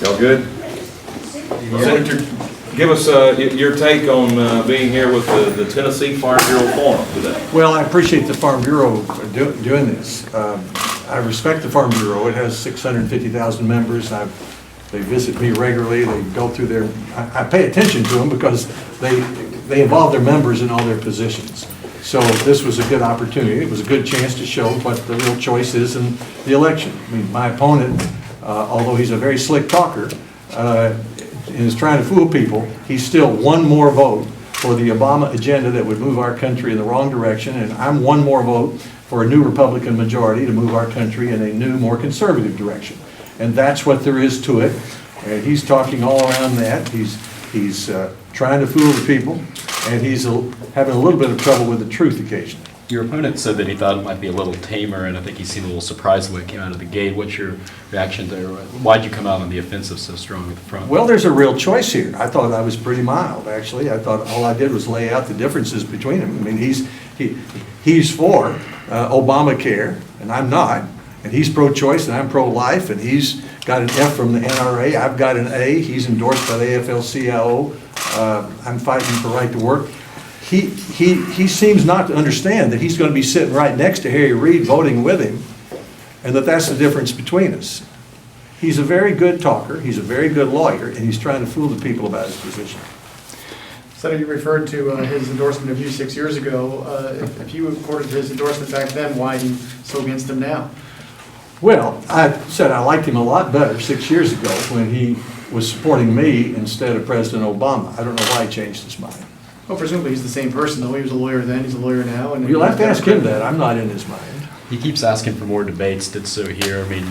Y'all good? Senator, give us your take on being here with the Tennessee Farm Bureau Forum today. Well, I appreciate the Farm Bureau doing this. I respect the Farm Bureau. It has 650,000 members. They visit me regularly. They go through their, I pay attention to them because they involve their members in all their positions. So this was a good opportunity. It was a good chance to show what the real choice is in the election. I mean, my opponent, although he's a very slick talker, and is trying to fool people, he's still one more vote for the Obama agenda that would move our country in the wrong direction, and I'm one more vote for a new Republican majority to move our country in a new, more conservative direction. And that's what there is to it. And he's talking all around that. He's trying to fool the people, and he's having a little bit of trouble with the truth occasionally. Your opponent said that he thought it might be a little tamer, and I think he seemed a little surprised the way it came out of the gate. What's your reaction there? Why'd you come out on the offensive so strong at the front? Well, there's a real choice here. I thought I was pretty mild, actually. I thought all I did was lay out the differences between them. I mean, he's for Obamacare, and I'm not. And he's pro-choice, and I'm pro-life, and he's got an F from the NRA. I've got an A. He's endorsed by the AFL-CIO. I'm fighting for right to work. He seems not to understand that he's going to be sitting right next to Harry Reid voting with him, and that's the difference between us. He's a very good talker, he's a very good lawyer, and he's trying to fool the people about his position. Senator, you referred to his endorsement of you 6 years ago. If you reported his endorsement back then, why are you so against him now? Well, I said I liked him a lot better 6 years ago when he was supporting me instead of President Obama. I don't know why he changed his mind. Well, presumably he's the same person, though. He was a lawyer then, he's a lawyer now. And you'll have to ask him that. I'm not in his mind. He keeps asking for more debates, did so here. I mean,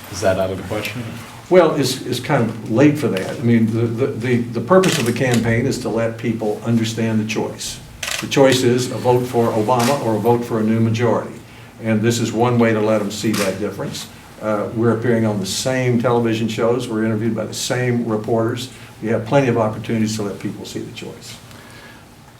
is that out of the question? Well, it's kind of late for that. I mean, the purpose of the campaign is to let people understand the choice. The choice is a vote for Obama or a vote for a new majority. And this is one way to let them see that difference. We're appearing on the same television shows. We're interviewed by the same reporters. We have plenty of opportunities to let people see the choice.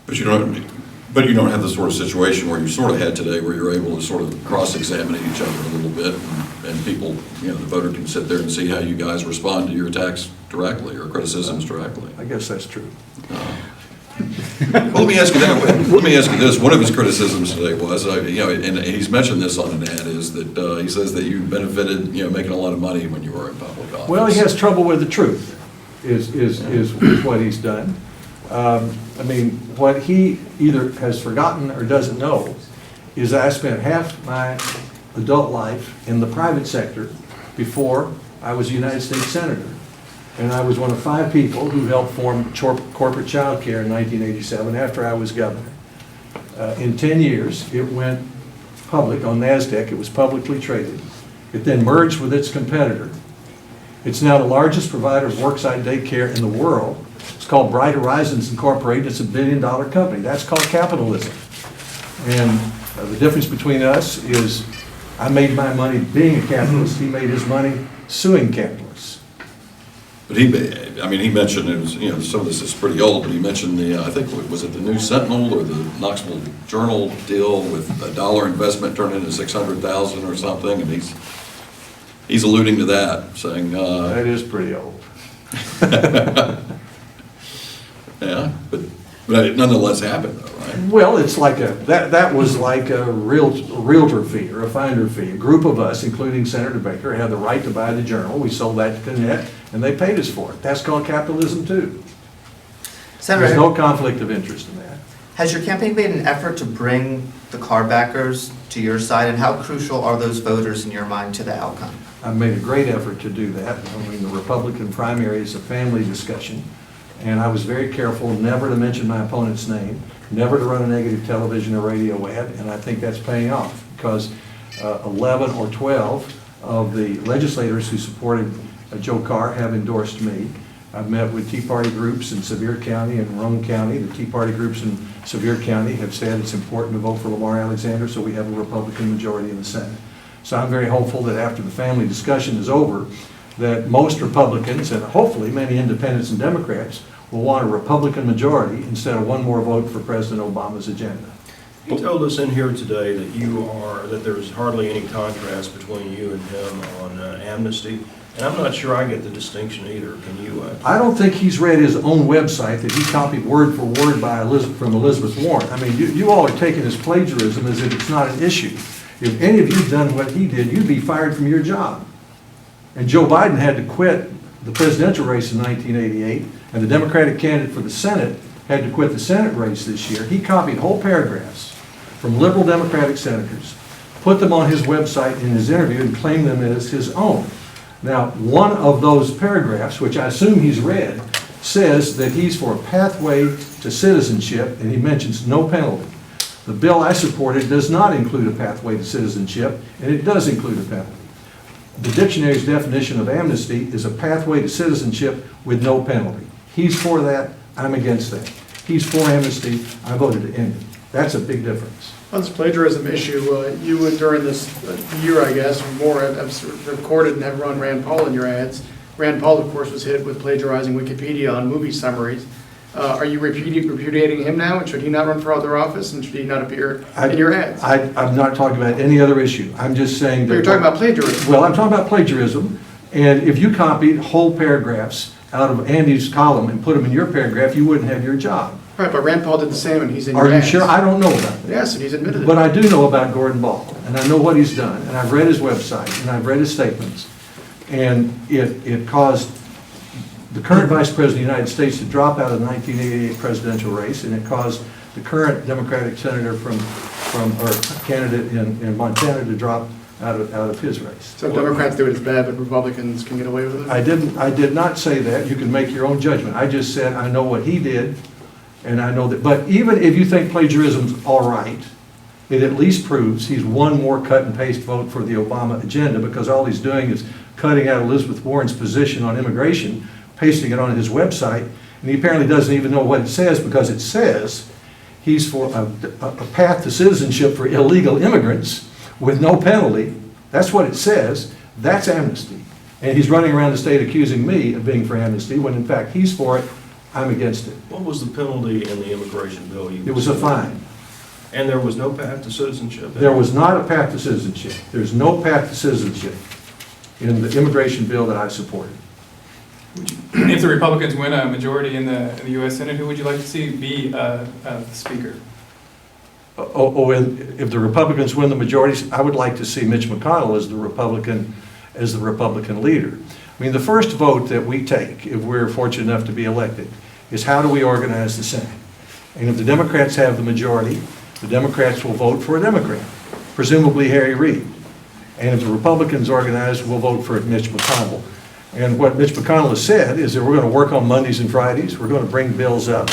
But you don't have the sort of situation where you sort of had today, where you're able to sort of cross-examine each other a little bit, and people, the voter can sit there and see how you guys respond to your attacks directly or criticisms directly. I guess that's true. Well, let me ask you that. Let me ask you this. One of his criticisms today was, and he's mentioned this on an ad, is that he says that you benefited, making a lot of money when you were in public office. Well, he has trouble with the truth, is what he's done. I mean, what he either has forgotten or doesn't know is I spent half my adult life in the private sector before I was a United States Senator. And I was one of 5 people who helped form corporate child care in 1987 after I was governor. In 10 years, it went public on NASDAQ. It was publicly traded. It then merged with its competitor. It's now the largest provider of worksite daycare in the world. It's called Bright Horizons Incorporated. It's $1 billion company. That's called capitalism. And the difference between us is I made my money being a capitalist. He made his money suing capitalists. But he mentioned, it was, some of this is pretty old, but he mentioned I think, was it the New Sentinel or the Knoxville Journal deal with $1 investment turned into $600,000 or something, and he's alluding to that, saying... that is pretty old. Yeah, but it nonetheless happened, though, right? Well, it's like that was like a realtor fee or a finder fee. A group of us, including Senator Baker, had the right to buy the Journal. We sold that to Gannett, and they paid us for it. That's called capitalism, too. Senator, there's no conflict of interest in that. Has your campaign made an effort to bring the card backers to your side, and how crucial are those voters in your mind to the outcome? I've made a great effort to do that. I mean, the Republican primary is a family discussion. And I was very careful never to mention my opponent's name, never to run a negative television or radio ad, and I think that's paying off because 11 or 12 of the legislators who supported Joe Carr have endorsed me. I've met with Tea Party groups in Sevier County and Roane County. The Tea Party groups in Sevier County have said it's important to vote for Lamar Alexander, so we have a Republican majority in the Senate. So I'm very hopeful that after the family discussion is over, that most Republicans and hopefully many independents and Democrats will want a Republican majority instead of one more vote for President Obama's agenda. You told us in here today that there's hardly any contrast between you and him on amnesty. And I'm not sure I get the distinction either. Can you? I don't think he's read his own website that he copied word for word from Elizabeth Warren. I mean, you all are taking this plagiarism as if it's not an issue. If any of you had done what he did, you'd be fired from your job. And Joe Biden had to quit the presidential race in 1988, and the Democratic candidate for the Senate had to quit the Senate race this year. He copied whole paragraphs from liberal Democratic senators, put them on his website in his interview, and claimed them as his own. Now, one of those paragraphs, which I assume he's read, says that he's for a pathway to citizenship, and he mentions no penalty. The bill I supported does not include a pathway to citizenship, and it does include a penalty. The dictionary's definition of amnesty is a pathway to citizenship with no penalty. He's for that, I'm against that. He's for amnesty, I voted to end it. That's a big difference. On this plagiarism issue, you would, during this year, I guess, or more, have sort of recorded and have run Rand Paul in your ads. Rand Paul, of course, was hit with plagiarizing Wikipedia on movie summaries. Are you repudiating him now, and should he not run for other office, and should he not appear in your ads? I'm not talking about any other issue. I'm just saying that... But you're talking about plagiarism. Well, I'm talking about plagiarism, and if you copied whole paragraphs out of Andy's column and put them in your paragraph, you wouldn't have your job. Right, but Rand Paul did the same, and he's in your Are you ads. sure? I don't know about that. Yes, and he's admitted it. But I do know about Gordon Ball, and I know what he's done, and I've read his website, and I've read his statements, and it caused the current Vice President of the United States to drop out of the 1988 presidential race, and it caused the current Democratic senator or candidate in Montana to drop out of his race. So Democrats do it as bad, but Republicans can get away with it? I did not say that. You can make your own judgment. I just said I know what he did, and I know that. But even if you think plagiarism's all right, it at least proves he's one more cut and paste vote for the Obama agenda, because all he's doing is cutting out Elizabeth Warren's position on immigration, pasting it on his website, and he apparently doesn't even know what it says, because it says he's for a path to citizenship for illegal immigrants with no penalty. That's what it says. That's amnesty. And he's running around the state accusing me of being for amnesty, when in fact he's for it, I'm against it. What was the penalty in the immigration bill? It was a fine. And there was no path to citizenship? There was not a path to citizenship. There's no path to citizenship in the immigration bill that I supported. If the Republicans win a majority in the U.S. Senate, who would you like to see be Speaker? And if the Republicans win the majority, I would like to see Mitch McConnell as the Republican leader. I mean, the first vote that we take, if we're fortunate enough to be elected, is how do we organize the Senate? And if the Democrats have the majority, the Democrats will vote for a Democrat, presumably Harry Reid. And if the Republicans organize, we'll vote for Mitch McConnell. And what Mitch McConnell has said is that we're going to work on Mondays and Fridays. We're going to bring bills up.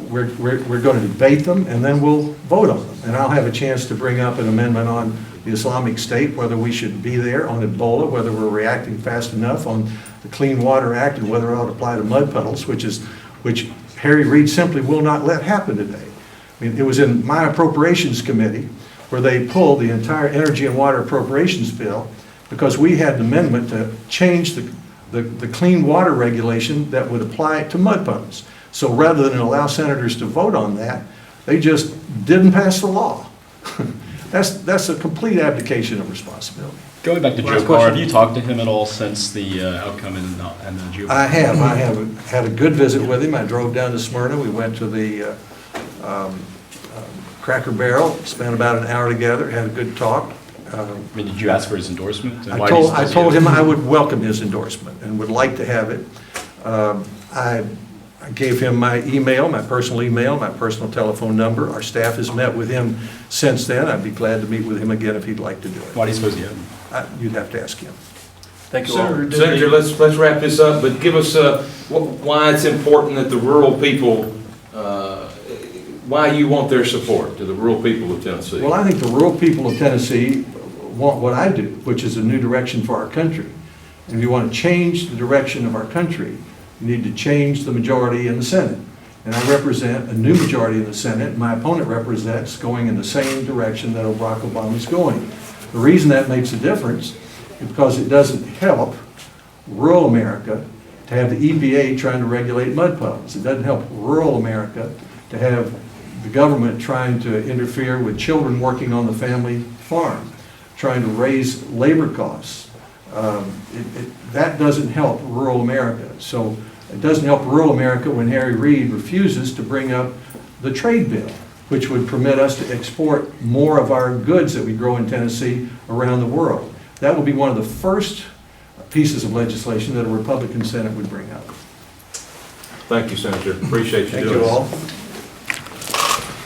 We're going to debate them, and then we'll vote on them. And I'll have a chance to bring up an amendment on the Islamic State, whether we should be there, on Ebola, whether we're reacting fast enough, on the Clean Water Act, and whether it ought to apply to mud puddles, which Harry Reid simply will not let happen today. I mean, it was in my Appropriations Committee where they pulled the entire Energy and Water Appropriations Bill, because we had an amendment to change the clean water regulation that would apply to mud puddles. So rather than allow senators to vote on that, they just didn't pass the law. That's a complete abdication of responsibility. Going back to Joe Carr, have you talked to him at all since the outcome in the June? I have had a good visit with him. I drove down to Smyrna. We went to the Cracker Barrel, spent about an hour together, had a good talk. I mean, did you ask for his endorsement? And I told him I would welcome his endorsement and would like to have it. I gave him my email, my personal telephone number. Our staff has met with him since then. I'd be glad to meet with him again if he'd like to do it. Why do you suppose he hadn't? You'd have to ask him. Thank you all. Senator, let's wrap this up, but give us why it's important that the rural people, why you want their support to the rural people of Tennessee. Well, I think the rural people of Tennessee want what I do, which is a new direction for our country. And if you want to change the direction of our country, you need to change the majority in the Senate. And I represent a new majority in the Senate. My opponent represents going in the same direction that Barack Obama is going. The reason that makes a difference is because it doesn't help rural America to have the EPA trying to regulate mud puddles. It doesn't help rural America to have the government trying to interfere with children working on the family farm, trying to raise labor costs, that doesn't help rural America. So it doesn't help rural America when Harry Reid refuses to bring up the trade bill, which would permit us to export more of our goods that we grow in Tennessee around the world. That will be one of the first pieces of legislation that a Republican Senate would bring up. Thank you, Senator. Appreciate you Thank doing you this. all.